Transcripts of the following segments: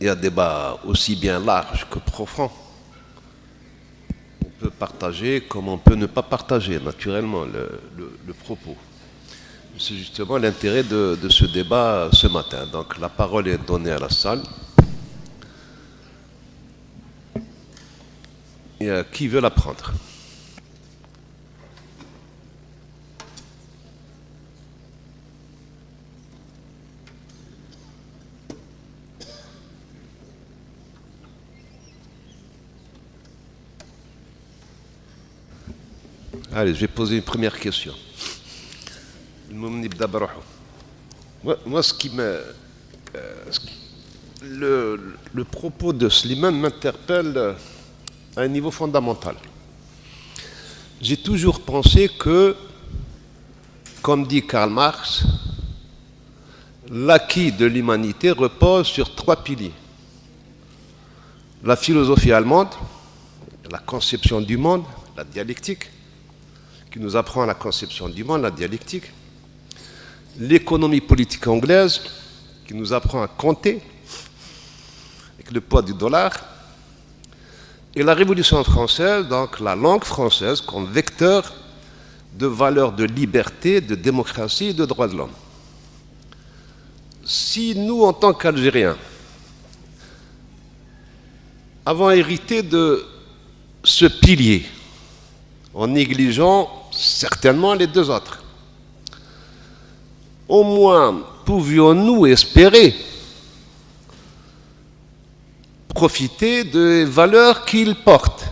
et un débat aussi bien large que profond. On peut partager comme on peut ne pas partager naturellement le propos. C'est justement l'intérêt de ce débat ce matin. Donc la parole est donnée à la salle. Et qui veut la prendre? Allez, je vais poser une première question. Moi, ce qui me... le propos de Slimane m'interpelle à un niveau fondamental. J'ai toujours pensé que, comme dit Karl Marx, l'acquis de l'humanité repose sur 3 piliers. La philosophie allemande, la conception du monde, la dialectique, qui nous apprend la conception du monde, la dialectique. L'économie politique anglaise, qui nous apprend à compter, avec le poids du dollar. Et la Révolution française, donc la langue française, comme vecteur de valeurs de liberté, de démocratie et de droits de l'homme. Si nous, en tant qu'Algériens, avons hérité de ce pilier, en négligeant certainement les 2 autres, au moins pouvions-nous espérer profiter des valeurs qu'il porte,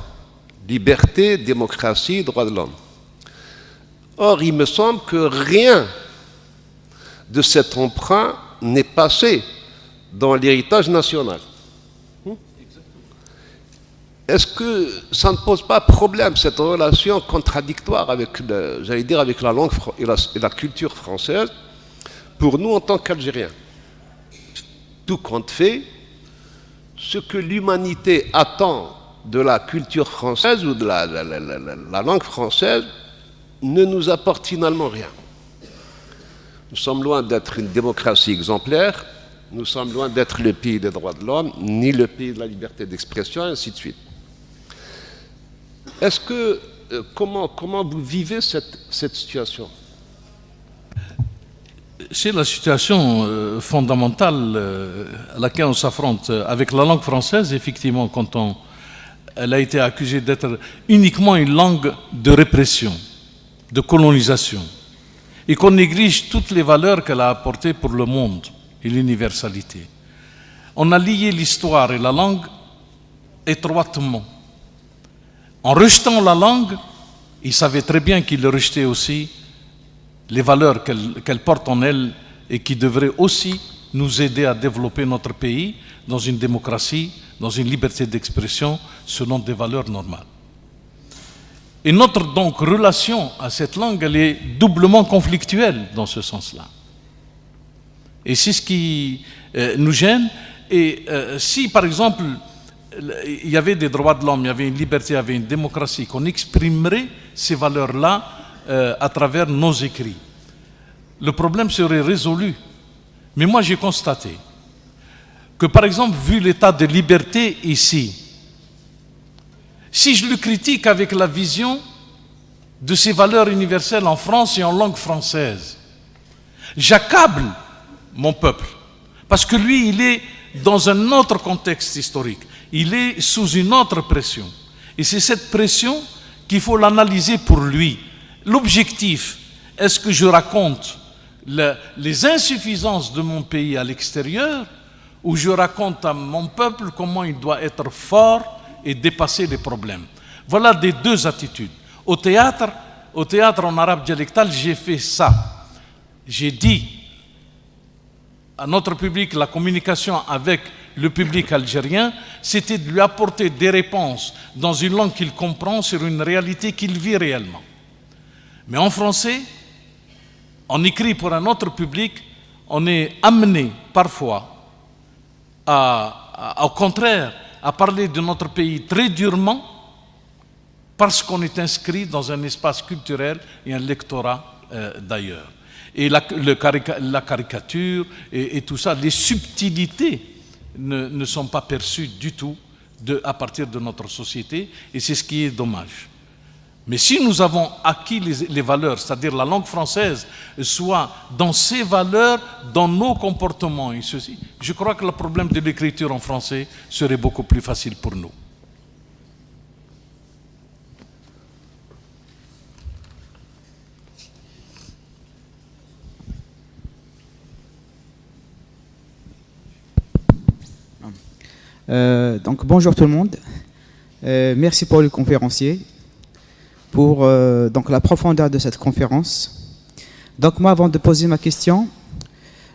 liberté, démocratie, droits de l'homme. Or, il me semble que rien de cet emprunt n'est passé dans l'héritage national. Est-ce que ça ne pose pas problème, cette relation contradictoire avec, avec la langue et la culture française, pour nous en tant qu'Algériens? Tout compte fait, ce que l'humanité attend de la culture française ou de la langue française ne nous apporte finalement rien. Nous sommes loin d'être une démocratie exemplaire, nous sommes loin d'être le pays des droits de l'homme, ni le pays de la liberté d'expression, et ainsi de suite. Est-ce que, comment vous vivez cette situation? C'est la situation fondamentale à laquelle on s'affronte. Avec la langue française, effectivement, elle a été accusée d'être uniquement une langue de répression, de colonisation, et qu'on néglige toutes les valeurs qu'elle a apportées pour le monde et l'universalité. On a lié l'histoire et la langue étroitement. En rejetant la langue, il savait très bien qu'il rejetait aussi les valeurs qu'elle porte en elle et qui devraient aussi nous aider à développer notre pays dans une démocratie, dans une liberté d'expression, selon des valeurs normales. Et notre donc relation à cette langue, elle est doublement conflictuelle dans ce sens-là. Et c'est ce qui nous gêne. Et si, par exemple, il y avait des droits de l'homme, il y avait une liberté, il y avait une démocratie, qu'on exprimerait ces valeurs-là à travers nos écrits, le problème serait résolu. Mais moi, j'ai constaté que, par exemple, vu l'état de liberté ici, si je le critique avec la vision de ces valeurs universelles en France et en langue française, j'accable mon peuple, parce que lui, il est dans un autre contexte historique, il est sous une autre pression. Et c'est cette pression qu'il faut l'analyser pour lui. L'objectif, est-ce que je raconte les insuffisances de mon pays à l'extérieur, ou je raconte à mon peuple comment il doit être fort et dépasser les problèmes? Voilà des 2 attitudes. Au théâtre en arabe dialectal, j'ai fait ça. J'ai dit à notre public, la communication avec le public algérien, c'était de lui apporter des réponses dans une langue qu'il comprend sur une réalité qu'il vit réellement. Mais en français, on écrit pour un autre public, on est amené parfois au contraire, à parler de notre pays très durement parce qu'on est inscrit dans un espace culturel et un lectorat d'ailleurs. Et la caricature et tout ça, les subtilités ne sont pas perçus du tout à partir de notre société, et c'est ce qui est dommage. Mais si nous avons acquis les valeurs, c'est-à-dire la langue française, soit dans ses valeurs, dans nos comportements et ceci, je crois que le problème de l'écriture en français serait beaucoup plus facile pour nous. Donc bonjour tout le monde. Merci pour le conférencier, pour donc la profondeur de cette conférence. Donc moi, avant de poser ma question,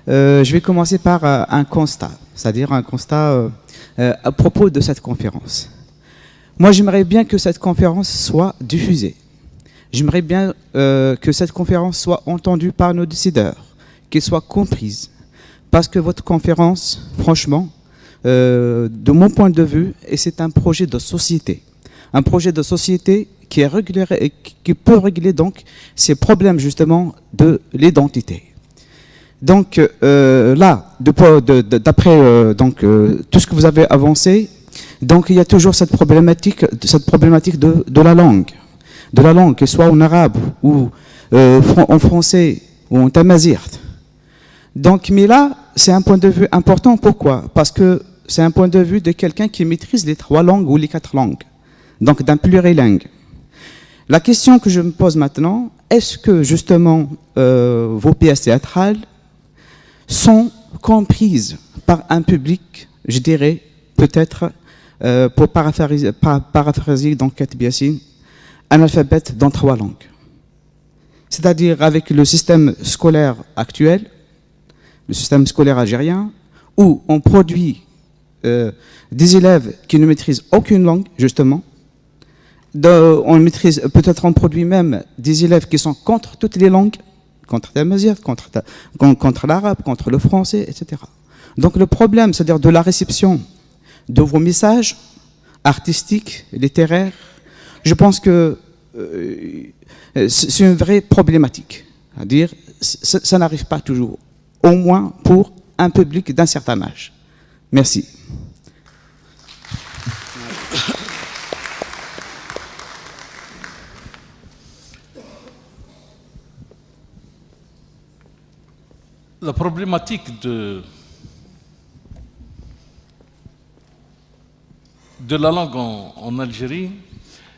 je vais commencer par un constat, c'est-à-dire un constat à propos de cette conférence. Moi, j'aimerais bien que cette conférence soit diffusée. J'aimerais bien que cette conférence soit entendue par nos décideurs, qu'elle soit comprise. Parce que votre conférence, franchement, de mon point de vue, et c'est un projet de société. Un projet de société qui est réglé et qui peut régler donc ces problèmes justement de l'identité. Donc là, d'après tout ce que vous avez avancé, donc il y a toujours cette problématique de la langue, qu'elle soit en arabe ou en français ou en tamazight. Donc, mais là, c'est un point de vue important. Pourquoi? Parce que c'est un point de vue de quelqu'un qui maîtrise les 3 langues ou les 4 langues, donc d'un plurilingue. La question que je me pose maintenant, est-ce que justement vos pièces théâtrales sont comprises par un public, je dirais, peut-être, pour paraphraser donc Katib Yassine, un alphabet dans 3 langues? C'est-à-dire avec le système scolaire actuel, le système scolaire algérien, où on produit des élèves qui ne maîtrisent aucune langue, justement. On produit même des élèves qui sont contre toutes les langues, contre la tamazight, contre l'arabe, contre le français, etc. Donc le problème, c'est-à-dire de la réception de vos messages artistiques, littéraires, je pense que c'est une vraie problématique. C'est-à-dire, ça n'arrive pas toujours, au moins pour un public d'un certain âge. Merci. La problématique de la langue en Algérie,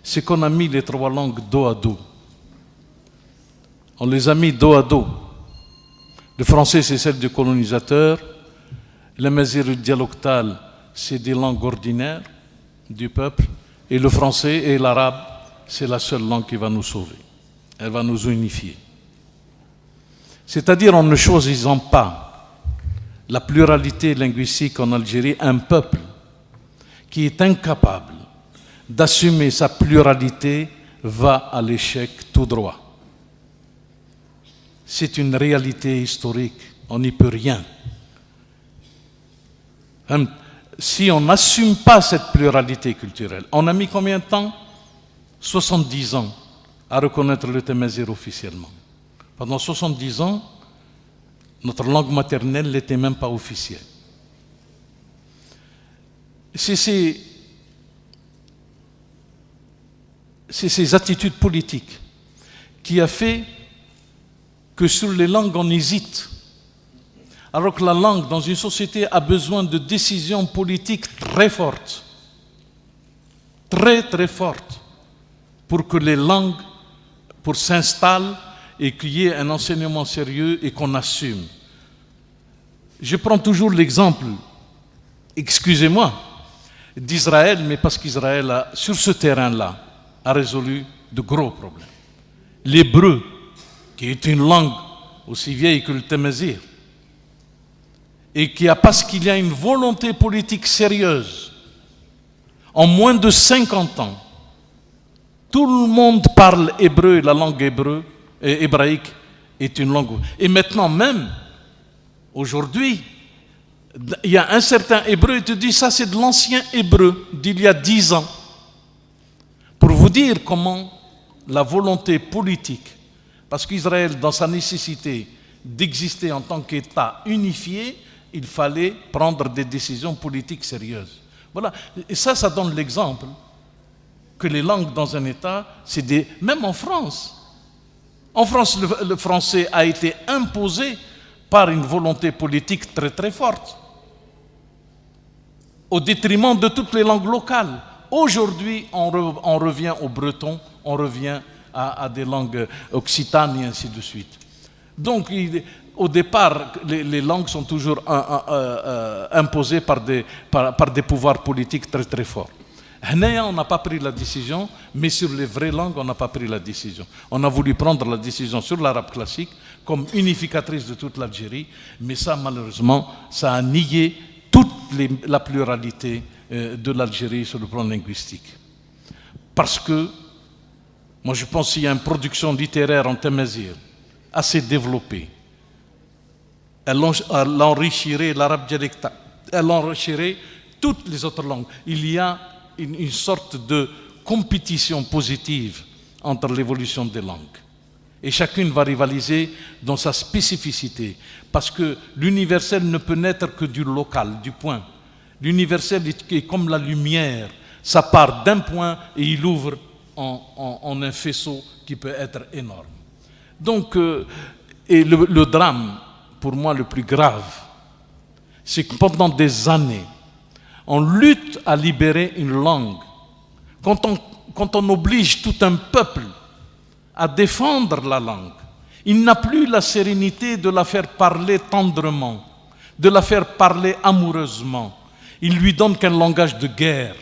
c'est qu'on a mis les 3 langues dos à dos. On les a mis dos à dos. Le français, c'est celle du colonisateur. Le mazir dialectal, c'est des langues ordinaires du peuple. Et le français et l'arabe, c'est la seule langue qui va nous sauver. Elle va nous unifier. C'est-à-dire en ne choisissant pas la pluralité linguistique en Algérie, un peuple qui est incapable d'assumer sa pluralité va à l'échec tout droit. C'est une réalité historique, on n'y peut rien. Si on n'assume pas cette pluralité culturelle, on a mis combien de temps? 70 ans à reconnaître le tamazight officiellement. Pendant 70 ans, notre langue maternelle n'était même pas officielle. C'est ces attitudes politiques qui a fait que sur les langues on hésite. Alors que la langue dans une société a besoin de décisions politiques très fortes, très très fortes, pour que les langues s'installent et qu'il y ait un enseignement sérieux et qu'on assume. Je prends toujours l'exemple, excusez-moi, d'Israël, mais parce qu'Israël, sur ce terrain-là, a résolu de gros problèmes. L'hébreu, qui est une langue aussi vieille que le tamazight, et qui a, parce qu'il y a une volonté politique sérieuse, en moins de 50 ans, tout le monde parle hébreu et la langue hébraïque est une langue. Et maintenant même, aujourd'hui, il y a un certain hébreu qui te dit ça c'est de l'ancien hébreu d'il y a 10 ans. Pour vous dire comment la volonté politique, parce qu'Israël, dans sa nécessité d'exister en tant qu'État unifié, il fallait prendre des décisions politiques sérieuses. Voilà. Et ça donne l'exemple que les langues dans un État, c'est des... Même en France. En France, le français a été imposé par une volonté politique très très forte, au détriment de toutes les langues locales. Aujourd'hui, on revient au breton, on revient à des langues occitanes et ainsi de suite. Donc, au départ, les langues sont toujours imposées par des pouvoirs politiques très très forts. On n'a pas pris la décision, mais sur les vraies langues, on n'a pas pris la décision. On a voulu prendre la décision sur l'arabe classique comme unificatrice de toute l'Algérie, mais ça, malheureusement, ça a nié toute la pluralité de l'Algérie sur le plan linguistique. Parce que, moi je pense qu'il y a une production littéraire en Tamazight assez développée. Elle enrichirait l'arabe dialectal, elle enrichirait toutes les autres langues. Il y a une sorte de compétition positive entre l'évolution des langues. Et chacune va rivaliser dans sa spécificité. Parce que l'universel ne peut naître que du local, du point. L'universel est comme la lumière. Ça part d'un point et il ouvre en un faisceau qui peut être énorme. Donc, et le drame, pour moi le plus grave, c'est que pendant des années, on lutte à libérer une langue. Quand on oblige tout un peuple à défendre la langue, il n'a plus la sérénité de la faire parler tendrement, de la faire parler amoureusement. Il lui donne qu'un langage de guerre.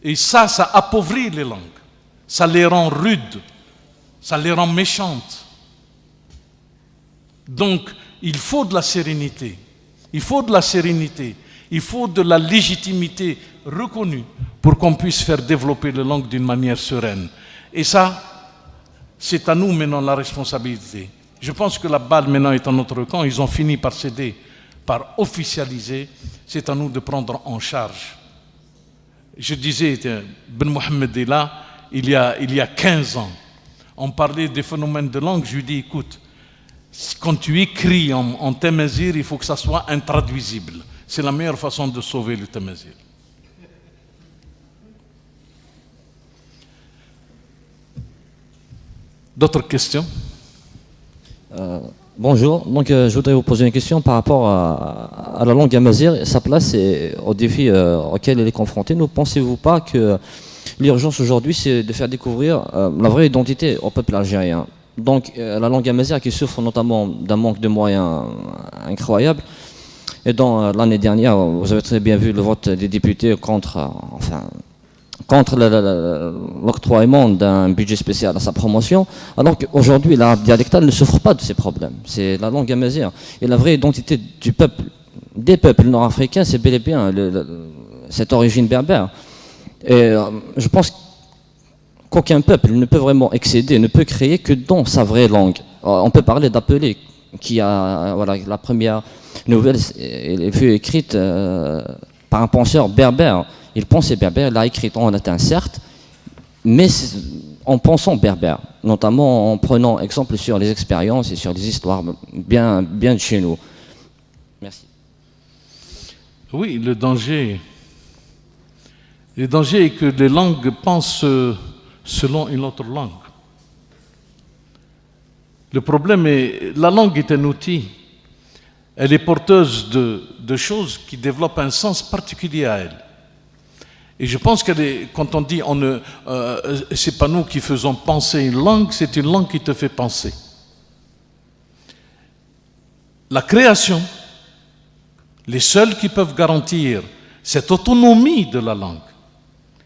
Et ça appauvrit les langues. Ça les rend rudes, ça les rend méchantes. Donc, il faut de la sérénité. Il faut de la sérénité. Il faut de la légitimité reconnue pour qu'on puisse faire développer les langues d'une manière sereine. Et ça, c'est à nous maintenant la responsabilité. Je pense que la balle maintenant est en notre camp. Ils ont fini par céder, par officialiser. C'est à nous de prendre en charge. Je disais, Ben Mohamed est là, il y a 15 ans. On parlait des phénomènes de langue. Je lui dis, écoute, quand tu écris en tamazight, il faut que ça soit intraduisible. C'est la meilleure façon de sauver le tamazight. D'autres questions? Bonjour, donc je voudrais vous poser une question par rapport à la langue amazigh, sa place et aux défis auxquels elle est confrontée. Ne pensez-vous pas que l'urgence aujourd'hui, c'est de faire découvrir la vraie identité au peuple algérien? Donc la langue amazigh qui souffre notamment d'un manque de moyens incroyable. Et dans l'année dernière, vous avez très bien vu le vote des députés contre l'octroiement d'un budget spécial à sa promotion, alors qu'aujourd'hui l'arabe dialectal ne souffre pas de ces problèmes. C'est la langue amazigh. Et la vraie identité du peuple, des peuples nord-africains, c'est bel et bien cette origine berbère. Et je pense qu'aucun peuple ne peut vraiment excéder, ne peut créer que dans sa vraie langue. On peut parler d'Apelé, qui a la première nouvelle, elle fut écrite par un penseur berbère. Il pensait berbère, il l'a écrite en latin certes, mais en pensant berbère, notamment en prenant exemple sur les expériences et sur les histoires bien de chez nous. Merci. Oui, le danger est que les langues pensent selon une autre langue. Le problème est, la langue est un outil. Elle est porteuse de choses qui développent un sens particulier à elle. Et je pense que quand on dit c'est pas nous qui faisons penser une langue, c'est une langue qui te fait penser. La création, les seuls qui peuvent garantir cette autonomie de la langue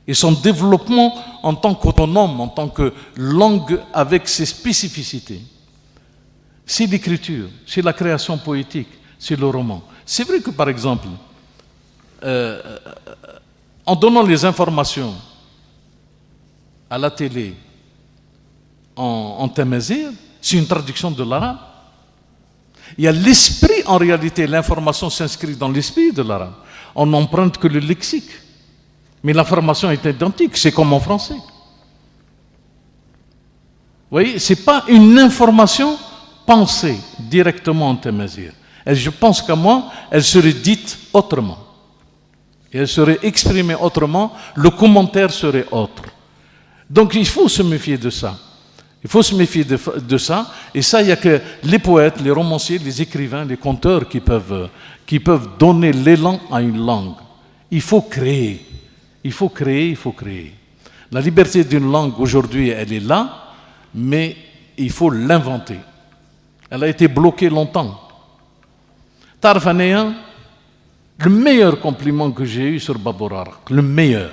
et son développement en tant qu'autonome, en tant que langue avec ses spécificités, c'est l'écriture, c'est la création poétique, c'est le roman. C'est vrai que par exemple, en donnant les informations à la télé en tamazight, c'est une traduction de l'arabe. Il y a l'esprit, en réalité, l'information s'inscrit dans l'esprit de l'arabe. On n'emprunte que le lexique. Mais l'information est identique, c'est comme en français. Vous voyez, ce n'est pas une information pensée directement en tamazight. Et je pense qu'à moi, elle serait dite autrement. Et elle serait exprimée autrement, le commentaire serait autre. Donc il faut se méfier de ça. Il faut se méfier de ça. Et ça, il n'y a que les poètes, les romanciers, les écrivains, les conteurs qui peuvent donner l'élan à une langue. Il faut créer. Il faut créer, il faut créer. La liberté d'une langue, aujourd'hui, elle est là, mais il faut l'inventer. Elle a été bloquée longtemps. Tarfanéen, le meilleur compliment que j'ai eu sur Baburarak, le meilleur,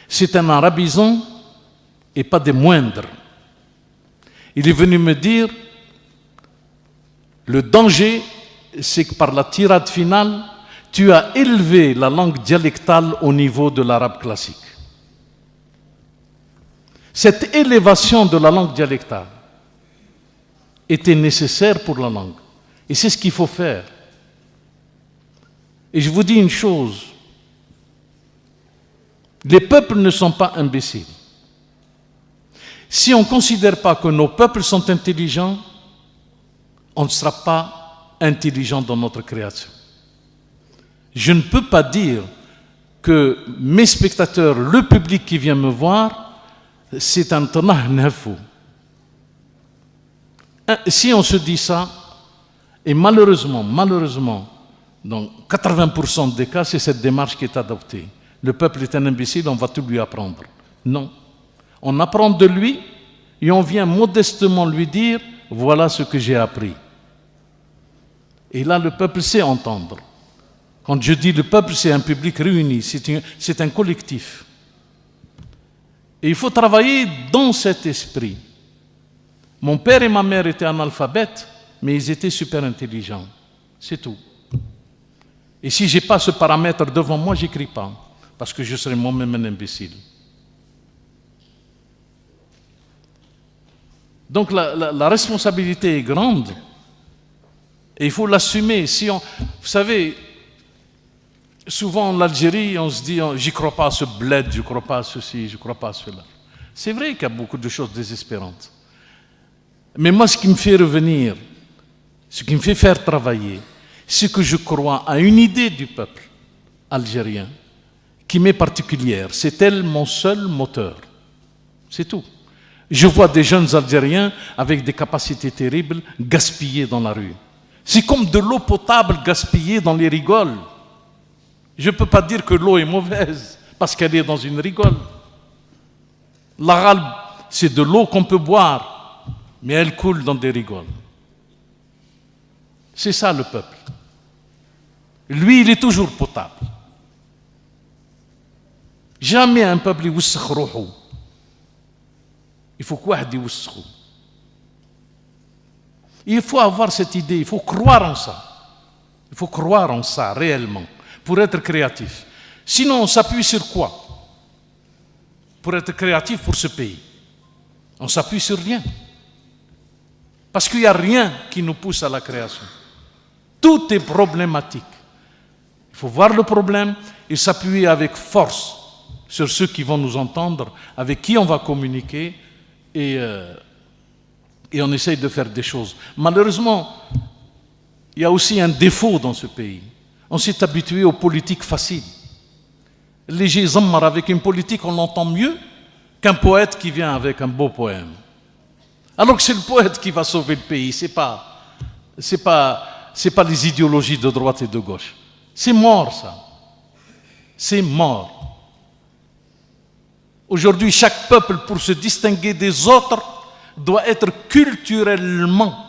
c'est un arabisant et pas des moindres. Il est venu me dire, le danger, c'est que par la tirade finale, tu as élevé la langue dialectale au niveau de l'arabe classique. Cette élévation de la langue dialectale était nécessaire pour la langue. Et c'est ce qu'il faut faire. Et je vous dis une chose, les peuples ne sont pas imbéciles. Si on ne considère pas que nos peuples sont intelligents, on ne sera pas intelligent dans notre création. Je ne peux pas dire que mes spectateurs, le public qui vient me voir, c'est un tanah nafou. Si on se dit ça, et malheureusement, dans 80% des cas, c'est cette démarche qui est adoptée. Le peuple est un imbécile, on va tout lui apprendre. Non. On apprend de lui et on vient modestement lui dire « voilà ce que j'ai appris ». Et là, le peuple sait entendre. Quand je dis le peuple, c'est un public réuni, c'est un collectif. Et il faut travailler dans cet esprit. Mon père et ma mère étaient analphabètes, mais ils étaient super intelligents. C'est tout. Et si je n'ai pas ce paramètre devant moi, je n'écris pas, parce que je serais moi-même un imbécile. Donc la responsabilité est grande, et il faut l'assumer. Vous savez, souvent en Algérie, on se dit « j'y crois pas à ce bled, je ne crois pas à ceci, je ne crois pas à cela ». C'est vrai qu'il y a beaucoup de choses désespérantes. Mais moi, ce qui me fait revenir, ce qui me fait faire travailler, c'est que je crois à une idée du peuple algérien qui m'est particulière. C'est elle mon seul moteur. C'est tout. Je vois des jeunes Algériens avec des capacités terribles gaspillées dans la rue. C'est comme de l'eau potable gaspillée dans les rigoles. Je ne peux pas dire que l'eau est mauvaise parce qu'elle est dans une rigole. L'arabe, c'est de l'eau qu'on peut boire, mais elle coule dans des rigoles. C'est ça le peuple. Lui, il est toujours potable. Jamais un peuple يوسخ روحه. Il faut quoi dire يوسخه. Il faut avoir cette idée, il faut croire en ça. Il faut croire en ça réellement pour être créatif. Sinon, on s'appuie sur quoi? Pour être créatif pour ce pays. On s'appuie sur rien. Parce qu'il n'y a rien qui nous pousse à la création. Tout est problématique. Il faut voir le problème et s'appuyer avec force sur ceux qui vont nous entendre, avec qui on va communiquer et on essaye de faire des choses. Malheureusement, il y a aussi un défaut dans ce pays. On s'est habitué aux politiques faciles. Les gens avec une politique, on l'entend mieux qu'un poète qui vient avec un beau poème. Alors que c'est le poète qui va sauver le pays, c'est pas les idéologies de droite et de gauche. C'est mort, ça. C'est mort. Aujourd'hui, chaque peuple, pour se distinguer des autres, doit être culturellement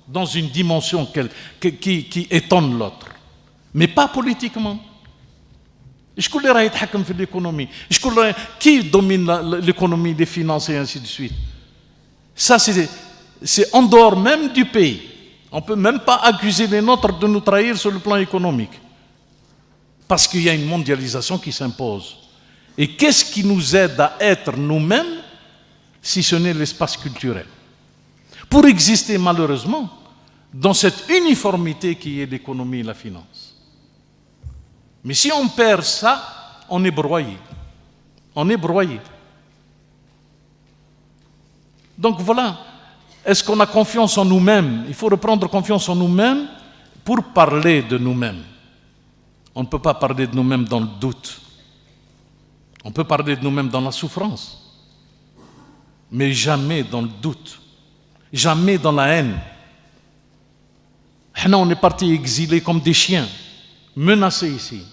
dans une dimension qui étonne l'autre. Mais pas politiquement. Qui domine l'économie, les finances et ainsi de suite? Ça, c'est en dehors même du pays. On ne peut même pas accuser les nôtres de nous trahir sur le plan économique. Parce qu'il y a une mondialisation qui s'impose. Et qu'est-ce qui nous aide à être nous-mêmes si ce n'est l'espace culturel? Pour exister malheureusement dans cette uniformité qui est l'économie et la finance. Mais si on perd ça, on est broyé. On est broyé. Donc voilà, est-ce qu'on a confiance en nous-mêmes? Il faut reprendre confiance en nous-mêmes, pour parler de nous-mêmes, on ne peut pas parler de nous-mêmes dans le doute. On peut parler de nous-mêmes dans la souffrance, mais jamais dans le doute, jamais dans la haine. On est partis exilés comme des chiens, menacés ici.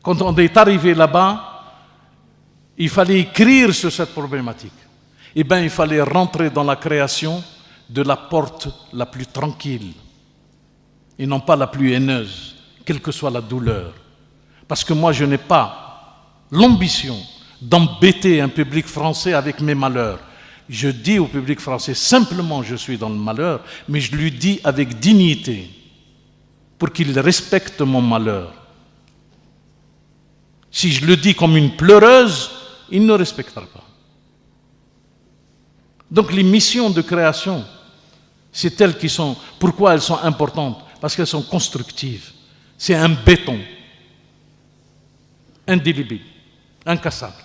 Quand on est arrivé là-bas, il fallait écrire sur cette problématique. Eh bien, il fallait rentrer dans la création de la porte la plus tranquille et non pas la plus haineuse, quelle que soit la douleur. Parce que moi, je n'ai pas l'ambition d'embêter un public français avec mes malheurs. Je dis au public français simplement je suis dans le malheur, mais je lui dis avec dignité pour qu'il respecte mon malheur. Si je le dis comme une pleureuse, il ne respectera pas. Donc les missions de création, c'est elles qui sont... Pourquoi elles sont importantes? Parce qu'elles sont constructives. C'est un béton indélébile, incassable.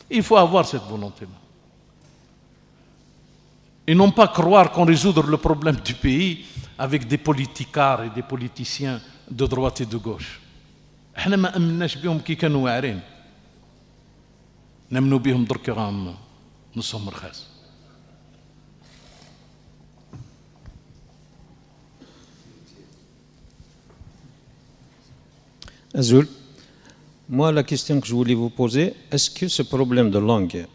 Il faut avoir cette volonté-là. Et non pas croire qu'on résoudre le problème du pays avec des politicards et des politiciens de droite et de gauche. احنا ما امناش بهم كي كانوا واعرين. نمنوا بهم درك راهم نصهم رخاص. Azul, moi la question que je voulais vous poser, est-ce que ce problème de langue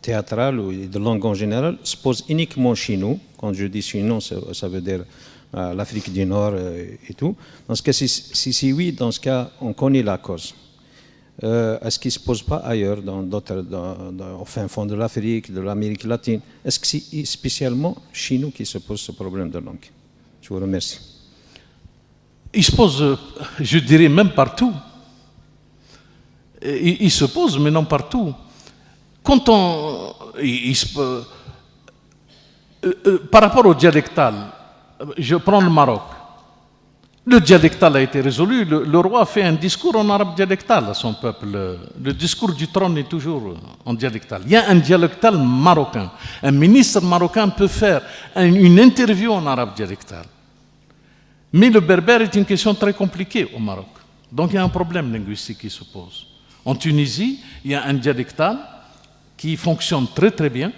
théâtrale ou de langue en général se pose uniquement chez nous? Quand je dis chez nous, ça veut dire l'Afrique du Nord et tout. Dans ce cas, si oui, dans ce cas, on connaît la cause. Est-ce qu'il ne se pose pas ailleurs, au fin fond de l'Afrique, de l'Amérique latine? Est-ce que c'est spécialement chez nous qui se pose ce problème de langue? Je vous remercie. Il se pose, je dirais, même partout. Il se pose, mais non partout. Quand par rapport au dialectal, je prends le Maroc. Le dialectal a été résolu. Le roi fait un discours en arabe dialectal à son peuple. Le discours du trône est toujours en dialectal. Il y a un dialectal marocain. Un ministre marocain peut faire une interview en arabe dialectal. Mais le berbère est une question très compliquée au Maroc. Donc il y a un problème linguistique qui se pose. En Tunisie, il y a un dialectal qui fonctionne très très bien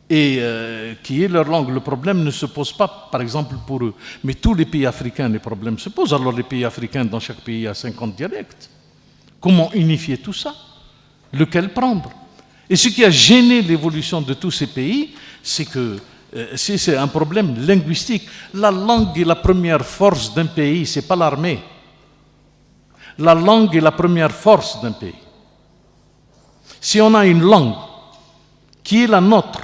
et qui est leur langue. Le problème ne se pose pas, par exemple, pour eux. Mais tous les pays africains, les problèmes se posent. Alors les pays africains, dans chaque pays, il y a 50 dialectes. Comment unifier tout ça? Lequel prendre? Et ce qui a gêné l'évolution de tous ces pays, c'est que c'est un problème linguistique. La langue est la première force d'un pays, ce n'est pas l'armée. La langue est la première force d'un pays. Si on a une langue qui est la nôtre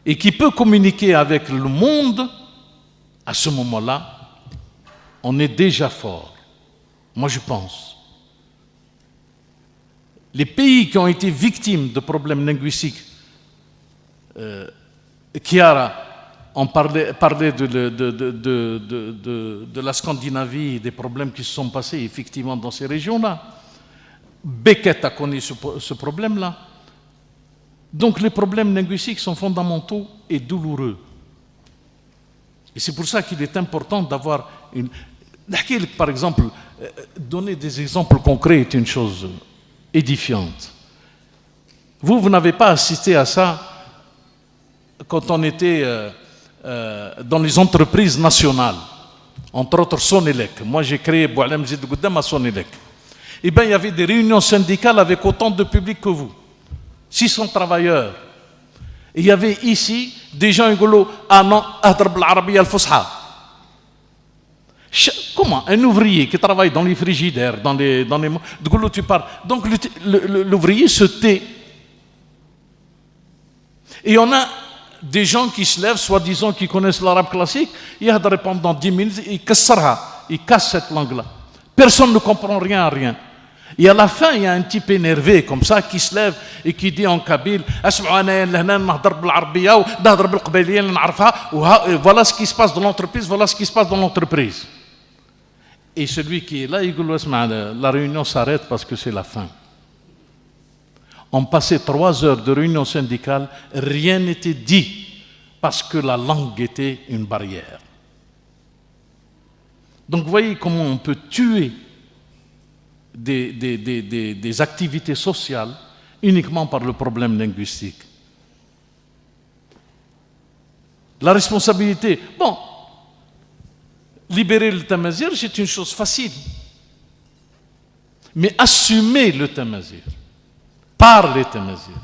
et qui peut communiquer avec le monde, à ce moment-là, on est déjà fort. Moi, je pense. Les pays qui ont été victimes de problèmes linguistiques, Chiara, on parlait de la Scandinavie et des problèmes qui se sont passés effectivement dans ces régions-là. Beckett a connu ce problème-là. Donc les problèmes linguistiques sont fondamentaux et douloureux. Et c'est pour ça qu'il est important d'avoir une... Par exemple, donner des exemples concrets est une chose édifiante. Vous n'avez pas assisté à ça quand on était dans les entreprises nationales, entre autres Sonelec. Moi, j'ai créé Boualem Zid Goudam à Sonelec. Eh bien, il y avait des réunions syndicales avec autant de public que vous. 600 travailleurs. Et il y avait ici des gens qui disaient « Ah non, adrab l'Arabia al-Fusha ». Comment? Un ouvrier qui travaille dans les frigidaires, dans les tu parles. Donc l'ouvrier se tait. Et on a des gens qui se lèvent, soi-disant qui connaissent l'arabe classique, ils répondent pendant 10 minutes, ils cassent cette langue-là. Personne ne comprend rien à rien. Et à la fin, il y a un type énervé comme ça qui se lève et qui dit en kabyle voilà ce qui se passe dans l'entreprise, voilà ce qui se passe dans l'entreprise. Et celui qui est là, il dit la réunion s'arrête parce que c'est la fin. On passait 3 heures de réunion syndicale, rien n'était dit parce que la langue était une barrière. Donc vous voyez comment on peut tuer des activités sociales uniquement par le problème linguistique. La responsabilité, bon, libérer le tamazir, c'est une chose facile. Mais assumer le tamazir, par les tamazirs,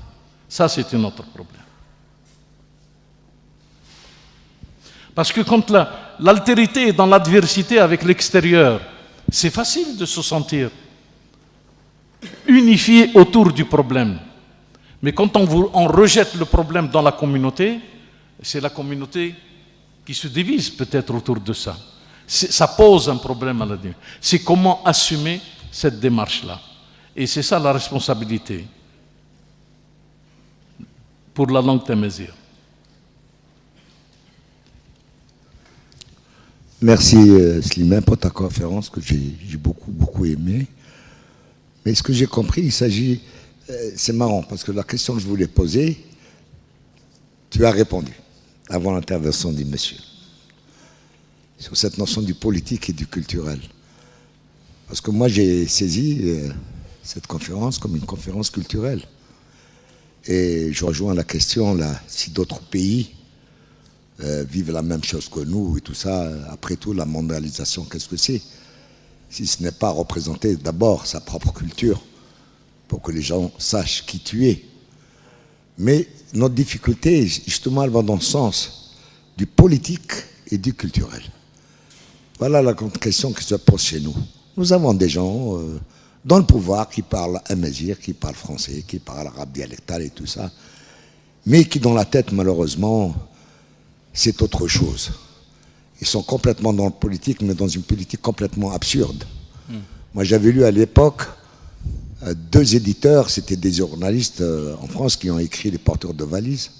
ça c'est un autre problème. Parce que quand l'altérité est dans l'adversité avec l'extérieur, c'est facile de se sentir unifié autour du problème. Mais quand on rejette le problème dans la communauté, c'est la communauté qui se divise peut-être autour de ça. Ça pose un problème à la démarche. C'est comment assumer cette démarche-là. Et c'est ça la responsabilité pour la langue tamazir. Merci Slimane pour ta conférence que j'ai beaucoup aimé. Mais ce que j'ai compris, il s'agit, c'est marrant parce que la question que je voulais poser, tu as répondu avant l'intervention du monsieur sur cette notion du politique et du culturel. Parce que moi j'ai saisi cette conférence comme une conférence culturelle. Et je rejoins la question là, si d'autres pays vivent la même chose que nous et tout ça, après tout la mondialisation, qu'est-ce que c'est? Si ce n'est pas représenter d'abord sa propre culture pour que les gens sachent qui tu es. Mais notre difficulté, justement, elle va dans le sens du politique et du culturel. Voilà la grande question qui se pose chez nous. Nous avons des gens dans le pouvoir qui parlent amazigh, qui parlent français, qui parlent arabe dialectal et tout ça, mais qui dans la tête, malheureusement, c'est autre chose. Ils sont complètement dans le politique, mais dans une politique complètement absurde. Moi, j'avais lu à l'époque 2 éditeurs, c'était des journalistes en France qui ont écrit Les porteurs de valises.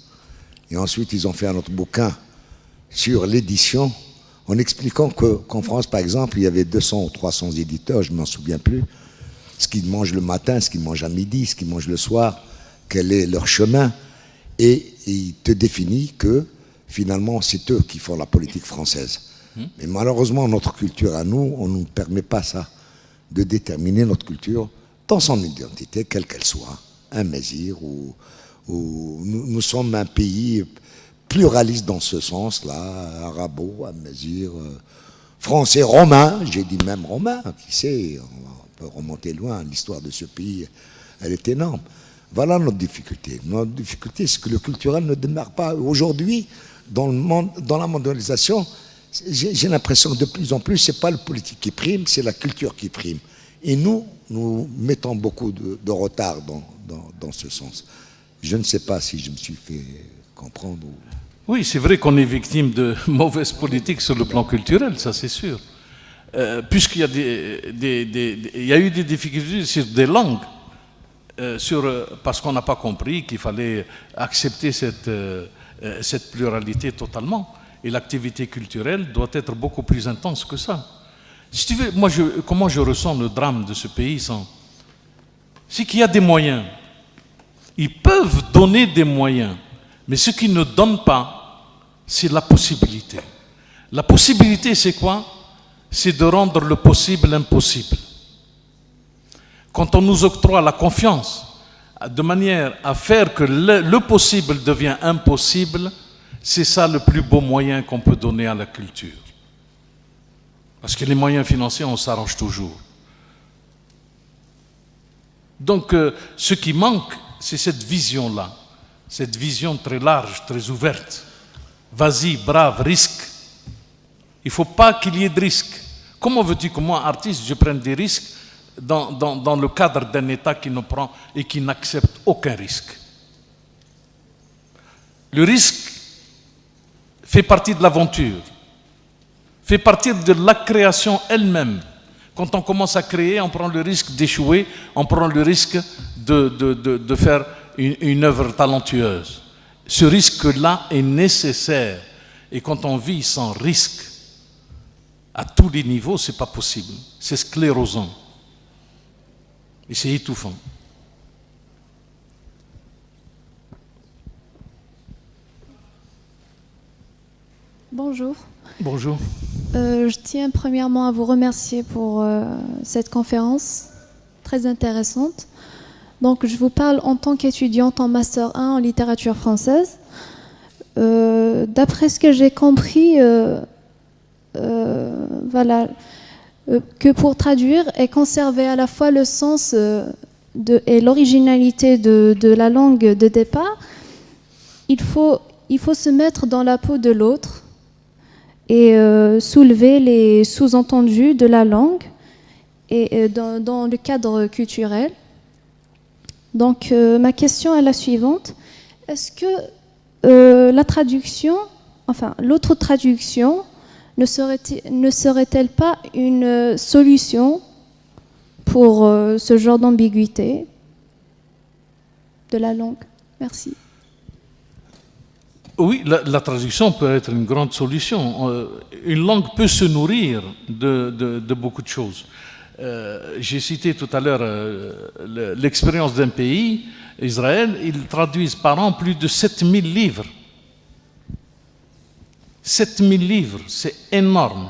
Et ensuite, ils ont fait un autre bouquin sur l'édition, en expliquant qu'en France, par exemple, il y avait 200 ou 300 éditeurs, je ne m'en souviens plus, ce qu'ils mangent le matin, ce qu'ils mangent à midi, ce qu'ils mangent le soir, quel est leur chemin. Et il te définit que finalement, c'est eux qui font la politique française. Mais malheureusement, notre culture à nous, on ne nous permet pas ça, de déterminer notre culture dans son identité, quelle qu'elle soit, un mazir, ou nous sommes un pays pluraliste dans ce sens-là, arabo, amazigh, français, romain, j'ai dit même romain, qui sait, on peut remonter loin, l'histoire de ce pays, elle est énorme. Voilà notre difficulté. Notre difficulté, c'est que le culturel ne démarre pas. Aujourd'hui, dans la mondialisation, j'ai l'impression que de plus en plus, ce n'est pas le politique qui prime, c'est la culture qui prime. Et nous mettons beaucoup de retard dans ce sens. Je ne sais pas si je me suis fait comprendre. Oui, c'est vrai qu'on est victime de mauvaises politiques sur le plan culturel, ça c'est sûr. Puisqu'il y a il y a eu des difficultés sur des langues, parce qu'on n'a pas compris qu'il fallait accepter cette pluralité totalement. Et l'activité culturelle doit être beaucoup plus intense que ça. Si tu veux, moi, comment je ressens le drame de ce pays, c'est qu'il y a des moyens. Ils peuvent donner des moyens, mais ce qu'ils ne donnent pas, c'est la possibilité. La possibilité, c'est quoi? C'est de rendre le possible impossible. Quand on nous octroie la confiance, de manière à faire que le possible devient impossible, c'est ça le plus beau moyen qu'on peut donner à la culture. Parce que les moyens financiers, on s'arrange toujours. Donc, ce qui manque, c'est cette vision-là. Cette vision très large, très ouverte. Vas-y, brave, risque. Il ne faut pas qu'il y ait de risque. Comment veux-tu que moi, artiste, je prenne des risques dans le cadre d'un État qui ne prend et qui n'accepte aucun risque? Le risque fait partie de l'aventure, fait partie de la création elle-même. Quand on commence à créer, on prend le risque d'échouer, on prend le risque de faire une œuvre talentueuse. Ce risque-là est nécessaire. Et quand on vit sans risque, à tous les niveaux, ce n'est pas possible. C'est sclérosant. Et c'est étouffant. Bonjour. Bonjour. Je tiens premièrement à vous remercier pour cette conférence très intéressante. Donc, je vous parle en tant qu'étudiante en Master 1 en littérature française. D'après ce que j'ai compris, voilà, que pour traduire et conserver à la fois le sens et l'originalité de la langue de départ, il faut se mettre dans la peau de l'autre et soulever les sous-entendus de la langue et dans le cadre culturel. Donc ma question est la suivante. Est-ce que la traduction, enfin l'autre traduction, ne serait-elle pas une solution pour ce genre d'ambiguïté de la langue? Merci. Oui, la traduction peut être une grande solution. Une langue peut se nourrir de beaucoup de choses. J'ai cité tout à l'heure l'expérience d'un pays, Israël. Ils traduisent par an plus de 7000 livres. 7000 livres, c'est énorme.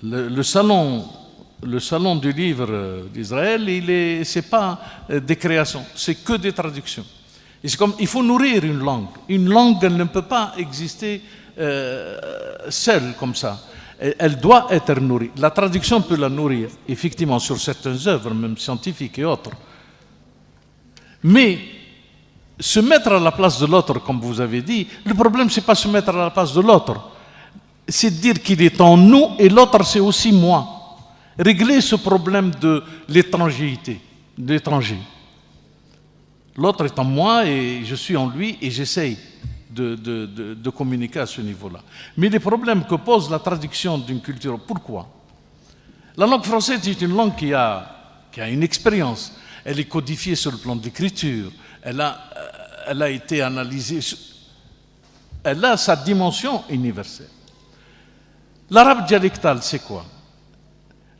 Le salon du livre d'Israël, ce n'est pas des créations, c'est que des traductions. Et c'est comme, il faut nourrir une langue. Une langue, elle ne peut pas exister seule comme ça. Elle doit être nourrie. La traduction peut la nourrir, effectivement, sur certaines œuvres, même scientifiques et autres. Mais se mettre à la place de l'autre, comme vous avez dit, le problème, c'est pas se mettre à la place de l'autre. C'est dire qu'il est en nous et l'autre, c'est aussi moi. Régler ce problème de l'étrangérité, de l'étranger. L'autre est en moi et je suis en lui et j'essaye de communiquer à ce niveau-là. Mais les problèmes que pose la traduction d'une culture, pourquoi? La langue française est une langue qui a une expérience. Elle est codifiée sur le plan de l'écriture. Elle a été analysée. Elle a sa dimension universelle. L'arabe dialectal, c'est quoi?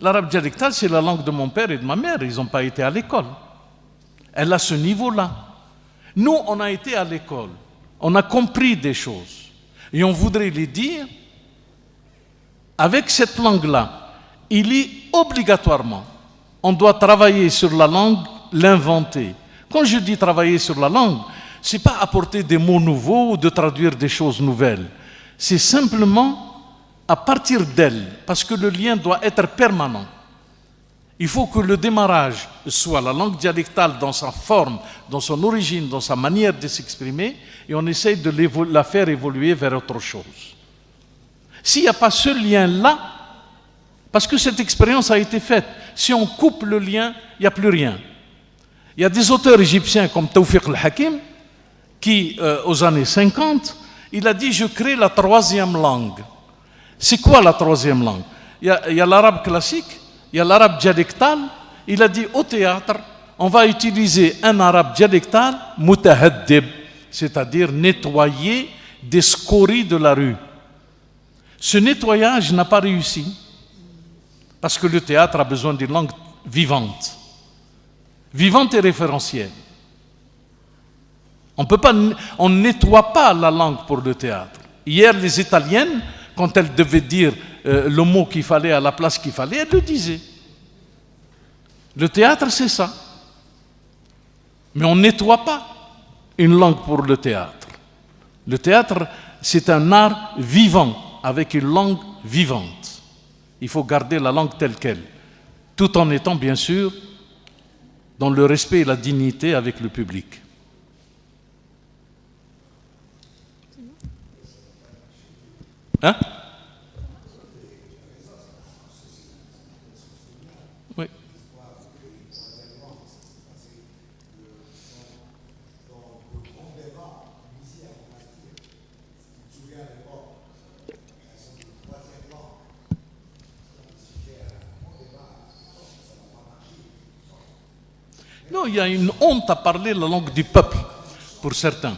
L'arabe dialectal, c'est la langue de mon père et de ma mère. Ils n'ont pas été à l'école. Elle a ce niveau-là. Nous, on a été à l'école. On a compris des choses. Et on voudrait les dire avec cette langue-là. Il est obligatoirement, on doit travailler sur la langue, l'inventer. Quand je dis travailler sur la langue, ce n'est pas apporter des mots nouveaux ou de traduire des choses nouvelles. C'est simplement à partir d'elle, parce que le lien doit être permanent. Il faut que le démarrage soit la langue dialectale dans sa forme, dans son origine, dans sa manière de s'exprimer, et on essaye de la faire évoluer vers autre chose. S'il n'y a pas ce lien-là, parce que cette expérience a été faite, si on coupe le lien, il n'y a plus rien. Il y a des auteurs égyptiens comme Tawfiq al-Hakim, qui, aux années 50, il a dit « Je crée la troisième langue ». C'est quoi la troisième langue? Il y a l'arabe classique, il y a l'arabe dialectal. Il a dit au théâtre, on va utiliser un arabe dialectal, mutahaddib, c'est-à-dire nettoyer des scories de la rue. Ce nettoyage n'a pas réussi, parce que le théâtre a besoin d'une langue vivante. Vivante et référentielle. On ne nettoie pas la langue pour le théâtre. Hier, les Italiennes, quand elles devaient dire le mot qu'il fallait à la place qu'il fallait, elles le disaient. Le théâtre, c'est ça. Mais on ne nettoie pas une langue pour le théâtre. Le théâtre, c'est un art vivant, avec une langue vivante. Il faut garder la langue telle qu'elle, tout en étant, bien sûr, dans le respect et la dignité avec le public. Hein? Oui. Non, il y a une honte à parler la langue du peuple, pour certains.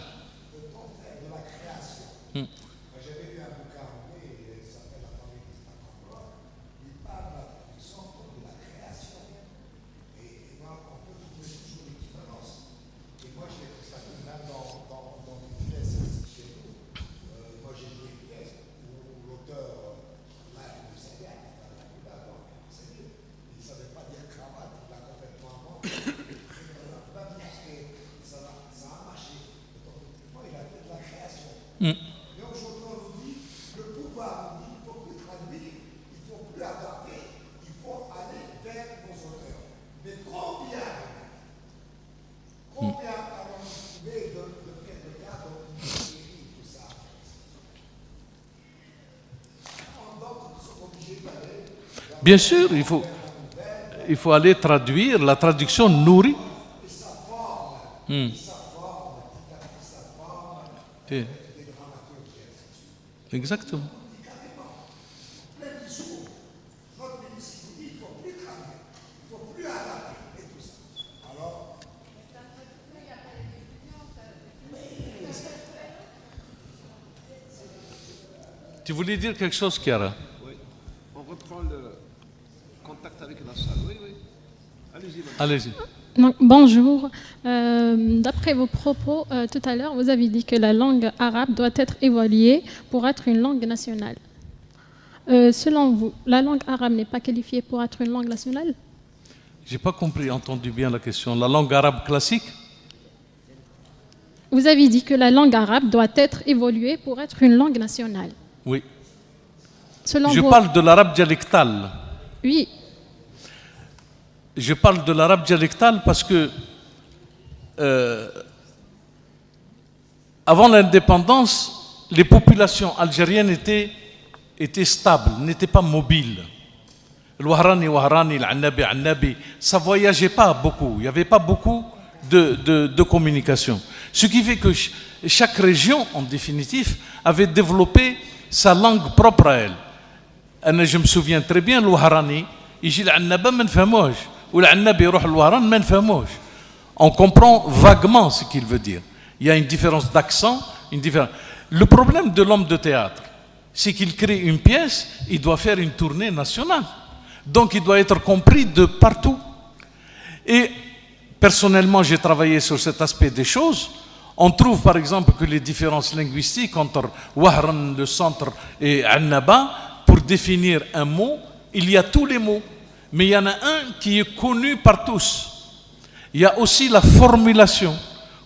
Mm. Bien sûr, il faut aller traduire. La traduction nourrit. Exactement. Tu voulais dire quelque chose, Chiara? Oui. On reprend le contact avec la salle. Oui, oui. Allez-y. Allez-y. Donc, bonjour. D'après vos propos tout à l'heure, vous avez dit que la langue arabe doit être évaluée pour être une langue nationale. Selon vous, la langue arabe n'est pas qualifiée pour être une langue nationale? J'ai pas entendu bien la question. La langue arabe classique? Vous avez dit que la langue arabe doit être évoluée pour être une langue nationale. Oui. Selon Je vous... parle de l'arabe dialectal. Oui. Je parle de l'arabe dialectal parce que avant l'indépendance, les populations algériennes étaient stables, n'étaient pas mobiles. Le Wahrani, l'Annabi, ça ne voyageait pas beaucoup. Il n'y avait pas beaucoup de communication. Ce qui fait que chaque région, en définitive, avait développé sa langue propre à elle. Je me souviens très bien, le Wahrani, il dit l'Annaba, ma nfahmouhj. Ou l'Annabi يروح الوهران ما نفهموش. On comprend vaguement ce qu'il veut dire. Il y a une différence d'accent, une différence. Le problème de l'homme de théâtre, c'est qu'il crée une pièce, il doit faire une tournée nationale. Donc il doit être compris de partout. Et personnellement, j'ai travaillé sur cet aspect des choses. On trouve par exemple que les différences linguistiques entre Wahran, le centre, et Annaba, pour définir un mot, il y a tous les mots. Mais il y en a un qui est connu par tous. Il y a aussi la formulation,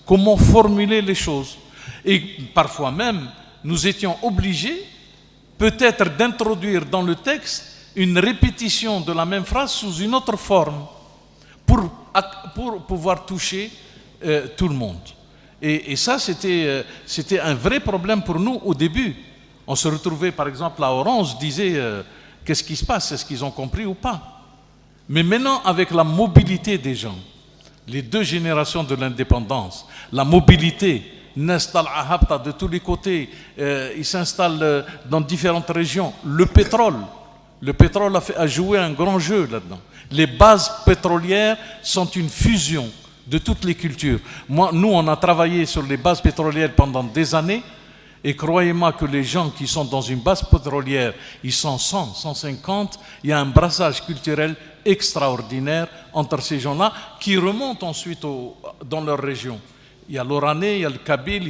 comment formuler les choses. Et parfois même, nous étions obligés peut-être d'introduire dans le texte une répétition de la même phrase sous une autre forme pour pouvoir toucher tout le monde. Et ça, c'était un vrai problème pour nous au début. On se retrouvait par exemple à Oran, on se disait qu'est-ce qui se passe, est-ce qu'ils ont compris ou pas? Mais maintenant, avec la mobilité des gens, les deux générations de l'indépendance, la mobilité, n'installe à Habta de tous les côtés, ils s'installent dans différentes régions. Le pétrole a joué un grand jeu là-dedans. Les bases pétrolières sont une fusion de toutes les cultures. Nous, on a travaillé sur les bases pétrolières pendant des années. Et croyez-moi que les gens qui sont dans une base pétrolière, ils sont 100, 150, il y a un brassage culturel extraordinaire entre ces gens-là qui remontent ensuite dans leur région. Il y a l'Oranais, il y a le Kabyle,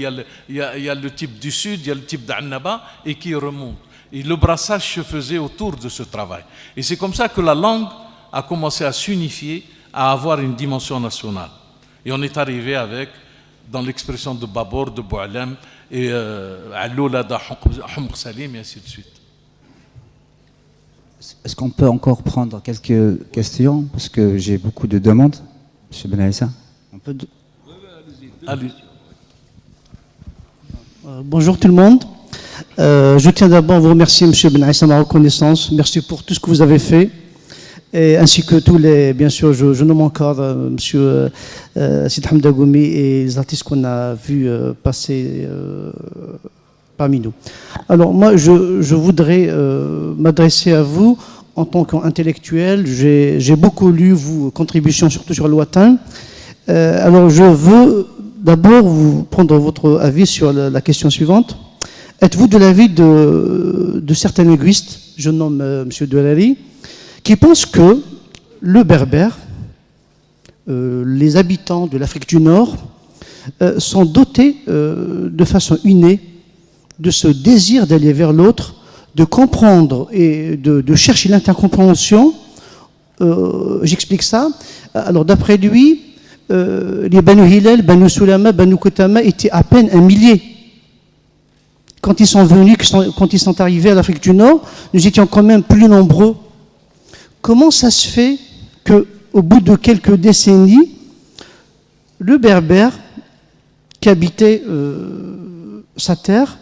il y a le type du Sud, il y a le type d'Annaba et qui remontent. Et le brassage se faisait autour de ce travail. Et c'est comme ça que la langue a commencé à s'unifier, à avoir une dimension nationale. Et on est arrivé avec, dans l'expression de Babor, de Boualem, et Alloula da Humq Salim, et ainsi de suite. Est-ce qu'on peut encore prendre quelques questions? Parce que j'ai beaucoup de demandes. Monsieur Benaïssa, on peut... Allez. Bonjour tout le monde. Je tiens d'abord à vous remercier, Monsieur Benaïssa, ma reconnaissance. Merci pour tout ce que vous avez fait. Et ainsi que tous les, bien sûr, je nomme encore Monsieur Sid Hamda Goumi et les artistes qu'on a vus passer parmi nous. Alors moi, je voudrais m'adresser à vous en tant qu'intellectuel. J'ai beaucoup lu vos contributions, surtout sur le latin. Alors je veux d'abord vous prendre votre avis sur la question suivante. Êtes-vous de l'avis de certains linguistes, je nomme Monsieur Delary, qui pensent que le berbère, les habitants de l'Afrique du Nord, sont dotés de façon innée de ce désir d'aller vers l'autre, de comprendre et de chercher l'intercompréhension. J'explique ça. Alors d'après lui, les Banu Hillel, Banu Sulama, Banu Kotama étaient à peine 1 millier. quand ils sont venus, quand ils sont arrivés à l'Afrique du Nord, nous étions quand même plus nombreux. Comment ça se fait qu'au bout de quelques décennies, le berbère qui habitait sa terre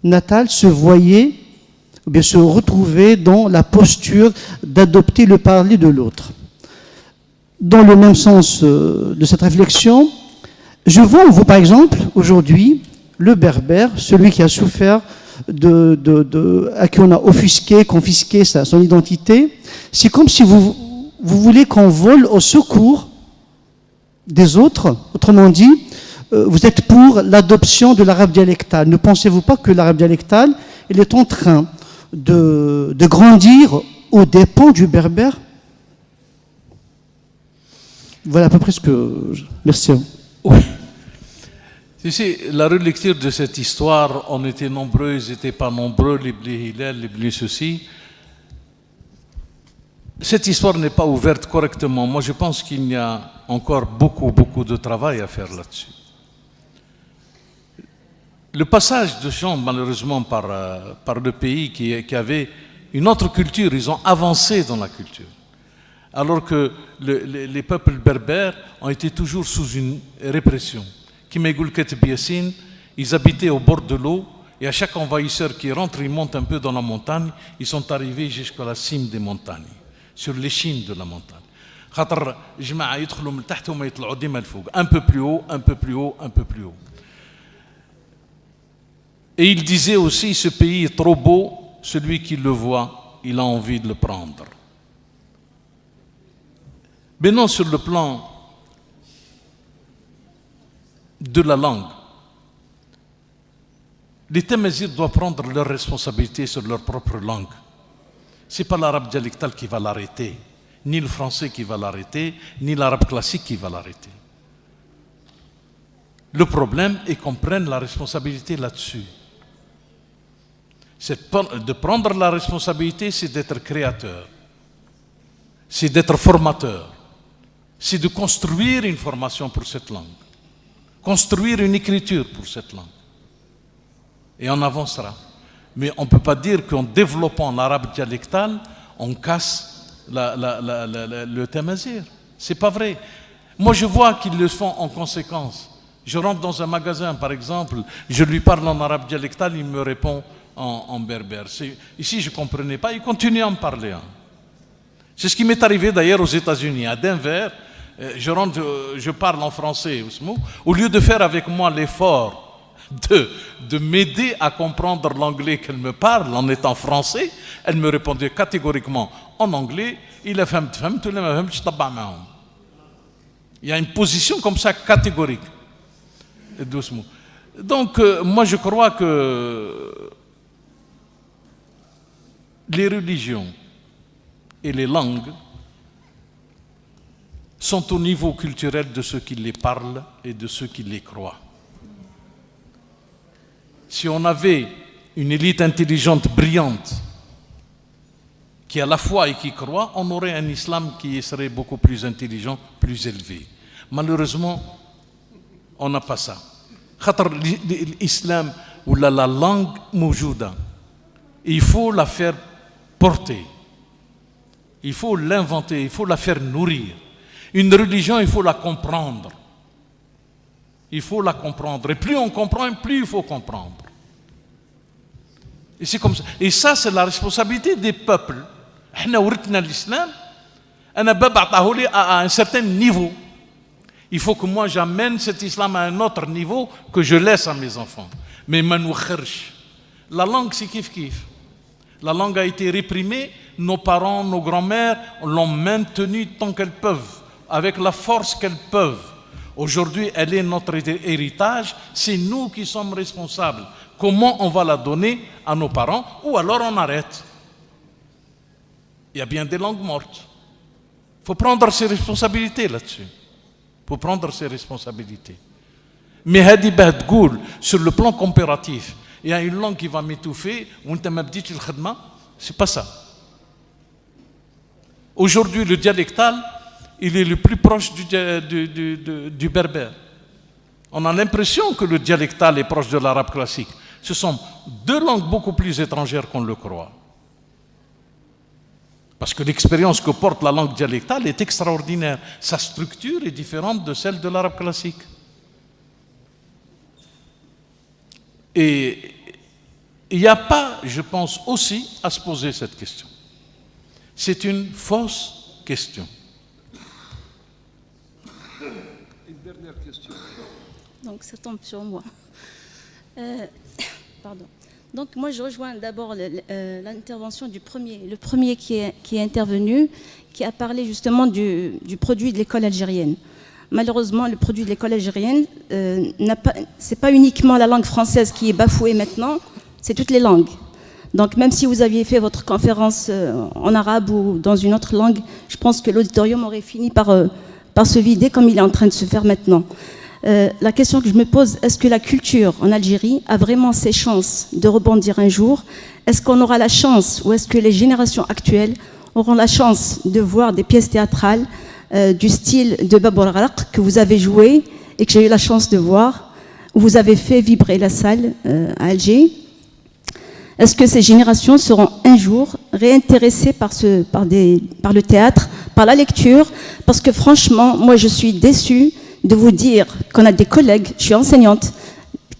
natale se voyait, ou bien se retrouvait dans la posture d'adopter le parler de l'autre? Dans le même sens de cette réflexion, je vois en vous, par exemple, aujourd'hui, le berbère, celui qui a souffert à qui on a offusqué, confisqué son identité, c'est comme si vous voulez qu'on vole au secours des autres. Autrement dit, vous êtes pour l'adoption de l'arabe dialectal. Ne pensez-vous pas que l'arabe dialectal, il est en train de grandir aux dépens du berbère? Voilà à peu près ce que... Merci à vous. Oui. Tu sais, la relecture de cette histoire, on était nombreux, ils n'étaient pas nombreux, les Bli Hilal, les Bli ceci. Cette histoire n'est pas ouverte correctement. Moi, je pense qu'il y a encore beaucoup de travail à faire là-dessus. Le passage de gens, malheureusement, par le pays qui avait une autre culture, ils ont avancé dans la culture. Alors que les peuples berbères ont été toujours sous une répression. Ils habitaient au bord de l'eau et à chaque envahisseur qui rentre, il monte un peu dans la montagne. Ils sont arrivés jusqu'à la cime des montagnes, sur l'échine de la montagne. Un peu plus haut, un peu plus haut, un peu plus haut. Et il disait aussi, ce pays est trop beau, celui qui le voit, il a envie de le prendre. Mais non, sur le plan de la langue, les Tamazighs doivent prendre leurs responsabilités sur leur propre langue. Ce n'est pas l'arabe dialectal qui va l'arrêter, ni le français qui va l'arrêter, ni l'arabe classique qui va l'arrêter. Le problème est qu'on prenne la responsabilité là-dessus. De prendre la responsabilité, c'est d'être créateur, c'est d'être formateur, c'est de construire une formation pour cette langue, construire une écriture pour cette langue. Et on avancera. Mais on ne peut pas dire qu'en développant l'arabe dialectal, on casse le Tamazigh. Ce n'est pas vrai. Moi, je vois qu'ils le font en conséquence. Je rentre dans un magasin, par exemple, je lui parle en arabe dialectal, il me répond en berbère. Ici, je ne comprenais pas, il continue à me parler. C'est ce qui m'est arrivé d'ailleurs aux États-Unis, à Denver. Je parle en français. Au lieu de faire avec moi l'effort de m'aider à comprendre l'anglais qu'elle me parle en étant français, elle me répondait catégoriquement en anglais. Il a fait il y a une position comme ça catégorique. Doucement. Donc, moi je crois que les religions et les langues sont au niveau culturel de ceux qui les parlent et de ceux qui les croient. Si on avait une élite intelligente, brillante, qui a la foi et qui croit, on aurait un islam qui serait beaucoup plus intelligent, plus élevé. Malheureusement, on n'a pas ça. L'islam ou la langue moujouda, il faut la faire porter, il faut l'inventer, il faut la faire nourrir. Une religion, il faut la comprendre. Il faut la comprendre. Et plus on comprend, plus il faut comprendre. Et c'est comme ça. Et ça, c'est la responsabilité des peuples. L'islam, à un certain niveau. Il faut que moi j'amène cet islam à un autre niveau que je laisse à mes enfants. Mais la langue, c'est kiff-kiff. La langue a été réprimée. Nos parents, nos grands-mères l'ont maintenue tant qu'elles peuvent, avec la force qu'elles peuvent. Aujourd'hui, elle est notre héritage. C'est nous qui sommes responsables. Comment on va la donner à nos parents? Ou alors on arrête. Il y a bien des langues mortes. Il faut prendre ses responsabilités là-dessus. Il faut prendre ses responsabilités. Mais Hadi Bahadgoul, sur le plan comparatif, il y a une langue qui va m'étouffer, c'est pas ça. Aujourd'hui, le dialectal, il est le plus proche du berbère. On a l'impression que le dialectal est proche de l'arabe classique. Ce sont deux langues beaucoup plus étrangères qu'on le croit. Parce que l'expérience que porte la langue dialectale est extraordinaire. Sa structure est différente de celle de l'arabe classique. Et il n'y a pas, je pense aussi, à se poser cette question. C'est une fausse question. Une dernière question. Donc ça tombe sur moi. Pardon. Donc moi je rejoins d'abord l'intervention du le premier qui est intervenu, qui a parlé justement du produit de l'école algérienne. Malheureusement, le produit de l'école algérienne, c'est pas uniquement la langue française qui est bafouée maintenant, c'est toutes les langues. Donc même si vous aviez fait votre conférence en arabe ou dans une autre langue, je pense que l'auditorium aurait fini par se vider comme il est en train de se faire maintenant. La question que je me pose, est-ce que la culture en Algérie a vraiment ses chances de rebondir un jour? Est-ce qu'on aura la chance, ou est-ce que les générations actuelles auront la chance de voir des pièces théâtrales du style de Bab al-Gharq que vous avez joué et que j'ai eu la chance de voir, où vous avez fait vibrer la salle à Alger? Est-ce que ces générations seront un jour réintéressées par le théâtre, par la lecture? Parce que franchement, moi je suis déçue de vous dire qu'on a des collègues, je suis enseignante,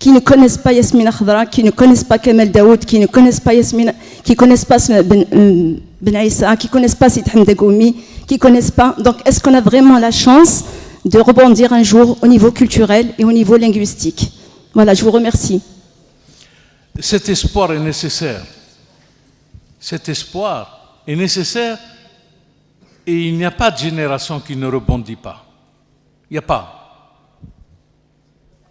qui ne connaissent pas Yasmina Khadra, qui ne connaissent pas Kamel Daoud, qui ne connaissent pas Yasmina, qui ne connaissent pas Ben Aïssa, qui ne connaissent pas Sid Hamda Goumi, qui ne connaissent pas. Donc est-ce qu'on a vraiment la chance de rebondir un jour au niveau culturel et au niveau linguistique? Voilà, je vous remercie. Cet espoir est nécessaire. Cet espoir est nécessaire et il n'y a pas de génération qui ne rebondit pas. Il n'y a pas.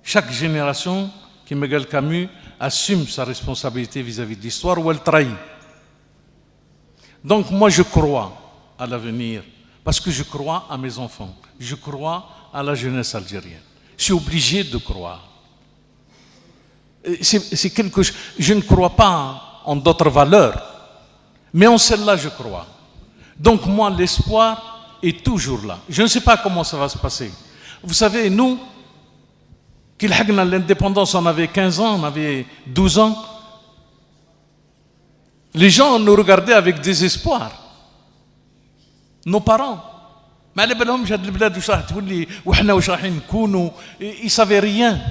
Chaque génération, qui Miguel Camus, assume sa responsabilité vis-à-vis de l'histoire ou elle trahit. Donc moi je crois à l'avenir parce que je crois à mes enfants. Je crois à la jeunesse algérienne. Je suis obligé de croire. C'est quelque chose. Je ne crois pas en d'autres valeurs, mais en celle-là je crois. Donc moi l'espoir est toujours là. Je ne sais pas comment ça va se passer. Vous savez, nous, qui l'indépendance, on avait 15 ans, on avait 12 ans, les gens nous regardaient avec désespoir. Nos parents. Ils ne savaient rien.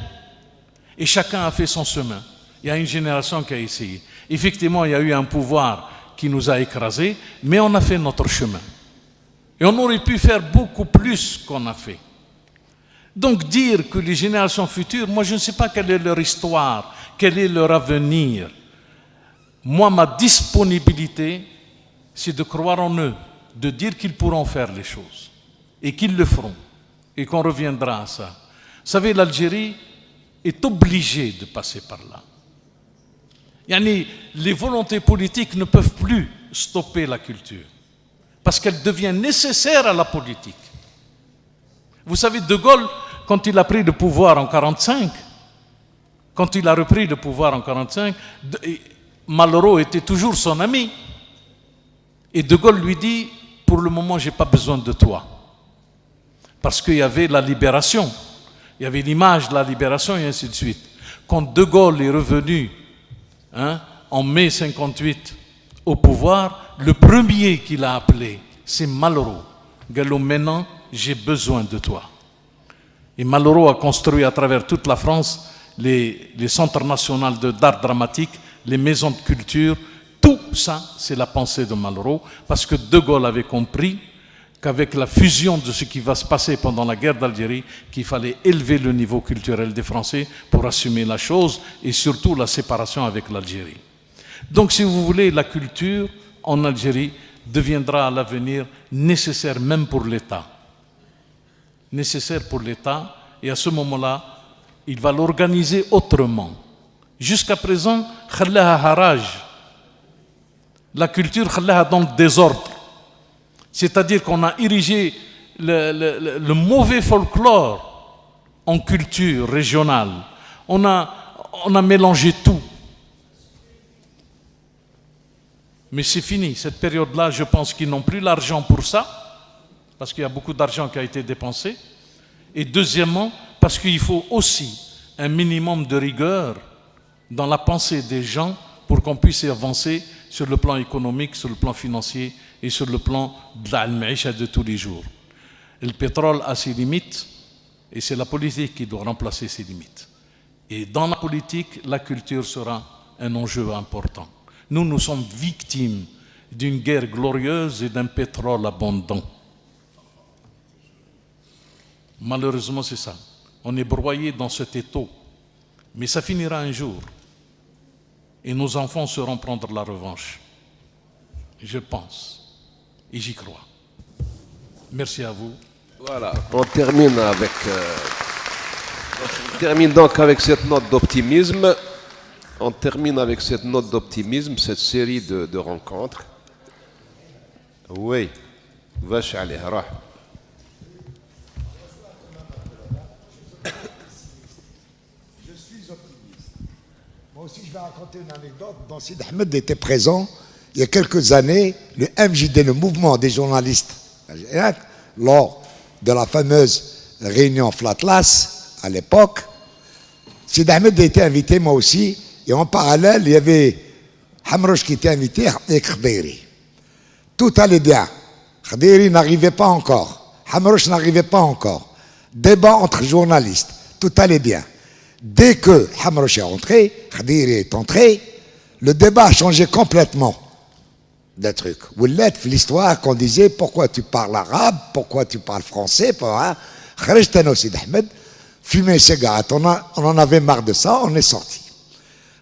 Et chacun a fait son chemin. Il y a une génération qui a essayé. Effectivement, il y a eu un pouvoir qui nous a écrasés, mais on a fait notre chemin. Et on aurait pu faire beaucoup plus qu'on a fait. Donc dire que les générations futures, moi je ne sais pas quelle est leur histoire, quel est leur avenir. Moi, ma disponibilité, c'est de croire en eux, de dire qu'ils pourront faire les choses, et qu'ils le feront, et qu'on reviendra à ça. Vous savez, l'Algérie est obligée de passer par là. Les volontés politiques ne peuvent plus stopper la culture, parce qu'elle devient nécessaire à la politique. Vous savez, De Gaulle, quand il a pris le pouvoir en 1945, quand il a repris le pouvoir en 1945, Malraux était toujours son ami. Et De Gaulle lui dit, pour le moment, je n'ai pas besoin de toi. Parce qu'il y avait la libération, il y avait l'image de la libération et ainsi de suite. Quand De Gaulle est revenu en mai 1958 au pouvoir, le premier qu'il a appelé, c'est Malraux. Gallo, maintenant, j'ai besoin de toi. Et Malraux a construit à travers toute la France les centres nationaux d'art dramatique, les maisons de culture. Tout ça, c'est la pensée de Malraux, parce que De Gaulle avait compris qu'avec la fusion de ce qui va se passer pendant la guerre d'Algérie, qu'il fallait élever le niveau culturel des Français pour assumer la chose et surtout la séparation avec l'Algérie. Donc, si vous voulez, la culture en Algérie deviendra à l'avenir nécessaire même pour l'État. Nécessaire pour l'État, et à ce moment-là, il va l'organiser autrement. Jusqu'à présent, khallaha haraj. La culture khallaha dans le désordre. C'est-à-dire qu'on a érigé le mauvais folklore en culture régionale. On a mélangé tout. Mais c'est fini, cette période-là, je pense qu'ils n'ont plus l'argent pour ça, parce qu'il y a beaucoup d'argent qui a été dépensé. Et deuxièmement, parce qu'il faut aussi un minimum de rigueur dans la pensée des gens pour qu'on puisse avancer sur le plan économique, sur le plan financier et sur le plan de la maïcha de tous les jours. Le pétrole a ses limites et c'est la politique qui doit remplacer ses limites. Et dans la politique, la culture sera un enjeu important. Nous sommes victimes d'une guerre glorieuse et d'un pétrole abondant. Malheureusement, c'est ça. On est broyé dans cet étau. Mais ça finira un jour. Et nos enfants sauront prendre la revanche. Je pense. Et j'y crois. Merci à vous. Voilà, on termine donc avec cette note d'optimisme. On termine avec cette note d'optimisme, cette série de rencontres. Oui, vache allez, rah. Je suis optimiste. Moi aussi, je vais raconter une anecdote dont Sid Ahmed était présent il y a quelques années, le MJD, le mouvement des journalistes, lors de la fameuse réunion Flatlas, à l'époque. Sid Ahmed a été invité, moi aussi, et en parallèle, il y avait Hamrouch qui était invité, et Khadiri. Tout allait bien. Khadiri n'arrivait pas encore. Hamrouch n'arrivait pas encore. Débat entre journalistes. Tout allait bien. Dès que Hamrouch est entré, Khadiri est entré, le débat a changé complètement de truc. Ou l'histoire qu'on disait pourquoi tu parles arabe, pourquoi tu parles français, Kharejtano Sid Ahmed, fumer cigarette. On en avait marre de ça, on est sorti.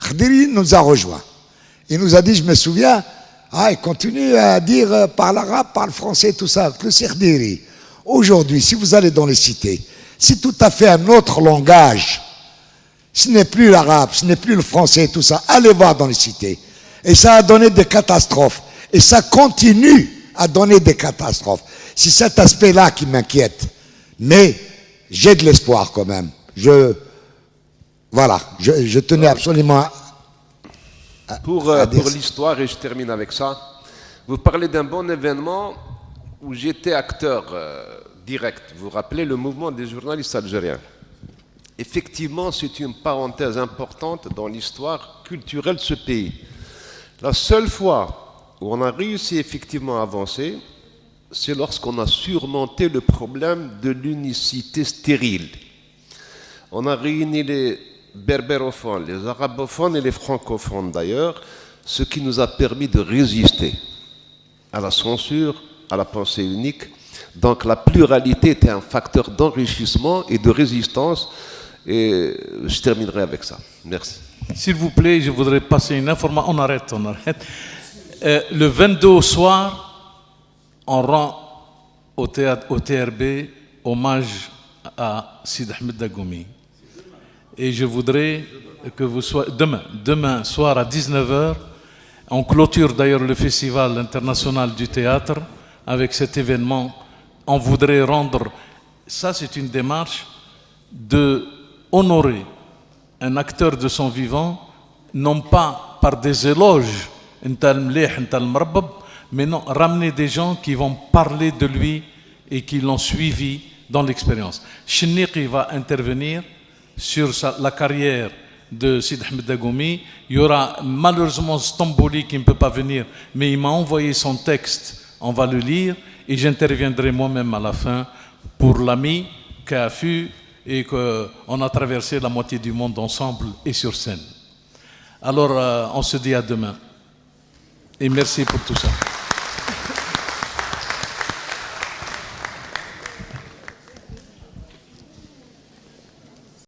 Khadiri nous a rejoints. Il nous a dit, je me souviens, il continue à dire parle arabe, parle français, tout ça. Le Khadiri. Aujourd'hui, si vous allez dans les cités, c'est tout à fait un autre langage. Ce n'est plus l'arabe, ce n'est plus le français, tout ça. Allez voir dans les cités. Et ça a donné des catastrophes. Et ça continue à donner des catastrophes. C'est cet aspect-là qui m'inquiète. Mais j'ai de l'espoir quand même. Je tenais absolument pour l'histoire, et je termine avec ça, vous parlez d'un bon événement où j'étais acteur direct. Vous vous rappelez le mouvement des journalistes algériens. Effectivement, c'est une parenthèse importante dans l'histoire culturelle de ce pays. La seule fois où on a réussi effectivement à avancer, c'est lorsqu'on a surmonté le problème de l'unicité stérile. On a réuni les berbérophones, les arabophones et les francophones d'ailleurs, ce qui nous a permis de résister à la censure, à la pensée unique. Donc la pluralité était un facteur d'enrichissement et de résistance. Et je terminerai avec ça. Merci. S'il vous plaît, je voudrais passer une information. On arrête. Le 22 au soir, on rend au TRB hommage à Sid Ahmed Dagoumi. Et je voudrais que vous soyez... Demain soir à 19h, on clôture d'ailleurs le Festival international du théâtre avec cet événement. On voudrait rendre... Ça, c'est une démarche de honorer un acteur de son vivant, non pas par des éloges, mais non, ramener des gens qui vont parler de lui et qui l'ont suivi dans l'expérience. Chenniqui va intervenir sur la carrière de Sid Ahmed Dagoumi. Il y aura malheureusement Stambouli qui ne peut pas venir, mais il m'a envoyé son texte, on va le lire, et j'interviendrai moi-même à la fin pour l'ami qu'a fut et qu'on a traversé la moitié du monde ensemble et sur scène. Alors, on se dit à demain. Et merci pour tout ça.